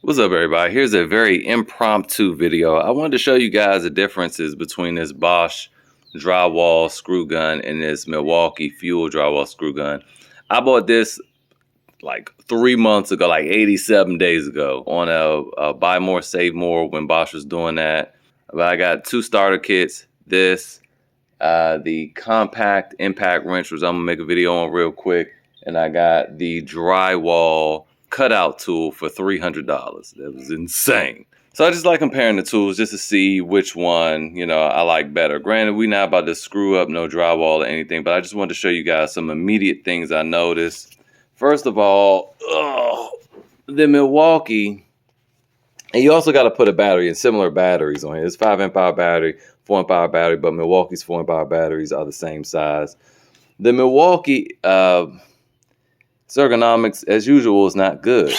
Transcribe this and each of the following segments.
What's up, everybody? Here's a very impromptu video. I wanted to show you guys the differences between this Bosch Drywall Screwgun and this Milwaukee FUEL Drywall Screwgun. I bought this like 3 months ago, like 87 days ago, on a buy more, save more when Bosch was doing that. But I got two starter kits. This, the compact impact wrench, which I'm gonna make a video on real quick, and I got the drywall cutout tool for $300. That was insane. So I just like comparing the tools just to see which one, I like better. Granted, we're not about to screw up no drywall or anything, but I just wanted to show you guys some immediate things I noticed. First of all, the Milwaukee, and you also got to put a battery and similar batteries on here. It's 5 amp hour battery, 4 amp hour battery, but Milwaukee's 4 amp hour batteries are the same size. The Milwaukee ergonomics, as usual, is not good.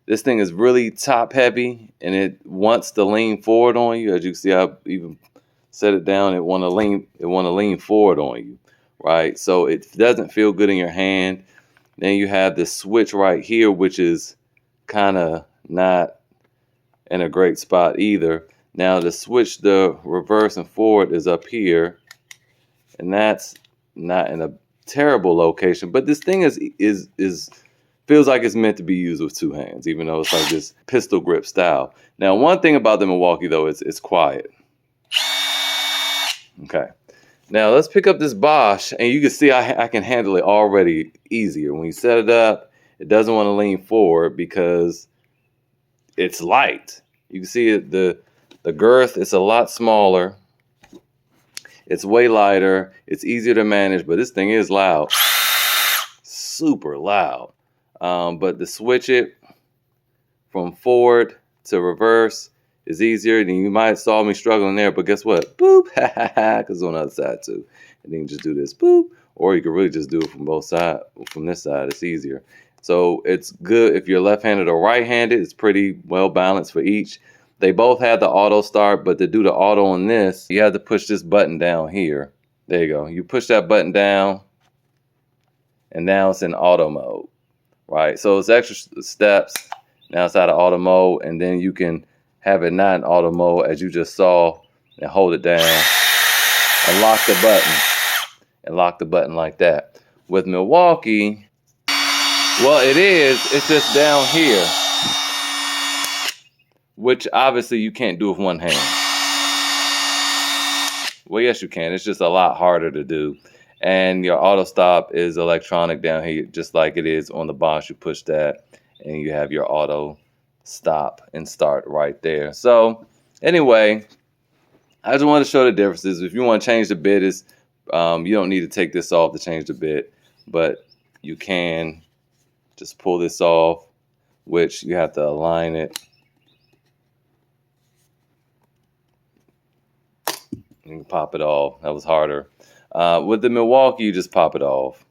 This thing is really top heavy, and it wants to lean forward on you. As you can see, I even set it down. It want to lean forward on you, right? So it doesn't feel good in your hand. Then you have this switch right here, which is kind of not in a great spot either. Now the switch, the reverse and forward, is up here, and that's not in a terrible location, but this thing feels like it's meant to be used with two hands, even though it's like this pistol grip style. Now, one thing about the Milwaukee though is it's quiet. Okay, now let's pick up this Bosch, and you can see I can handle it already easier. When you set it up, it doesn't want to lean forward because it's light. You can see it, the girth is a lot smaller. It's way lighter. It's easier to manage, but this thing is loud. Super loud. But to switch it from forward to reverse is easier. And you might have saw me struggling there, but guess what? Boop, because on the other side too. And then you just do this, boop. Or you can really just do it from both sides. From this side, it's easier. So it's good if you're left-handed or right-handed. It's pretty well balanced for each. They both have the auto start, but to do the auto on this, you have to push this button down here. There you go. You push that button down, and now it's in auto mode, right? So it's extra steps. Now it's out of auto mode, and then you can have it not in auto mode, as you just saw, and hold it down, and lock the button like that. With Milwaukee, well, it's just down here, which obviously you can't do with one hand. Well, yes, you can. It's just a lot harder to do. And your auto stop is electronic down here, just like it is on the Bosch. You push that, and you have your auto stop and start right there. So anyway, I just want to show the differences. If you want to change the bit, you don't need to take this off to change the bit, but you can just pull this off, which you have to align it. You can pop it off. That was harder. With the Milwaukee, you just pop it off.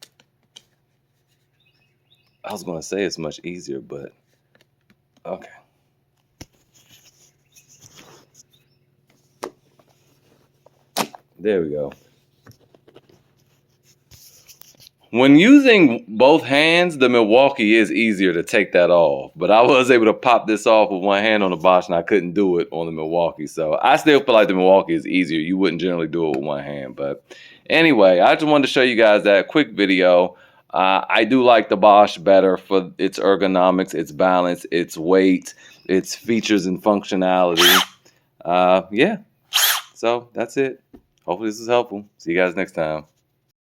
I was going to say it's much easier, but okay. There we go. When using both hands, the Milwaukee is easier to take that off. But I was able to pop this off with one hand on the Bosch, and I couldn't do it on the Milwaukee. So I still feel like the Milwaukee is easier. You wouldn't generally do it with one hand. But anyway, I just wanted to show you guys that quick video. I do like the Bosch better for its ergonomics, its balance, its weight, its features and functionality. Yeah. So that's it. Hopefully this is helpful. See you guys next time.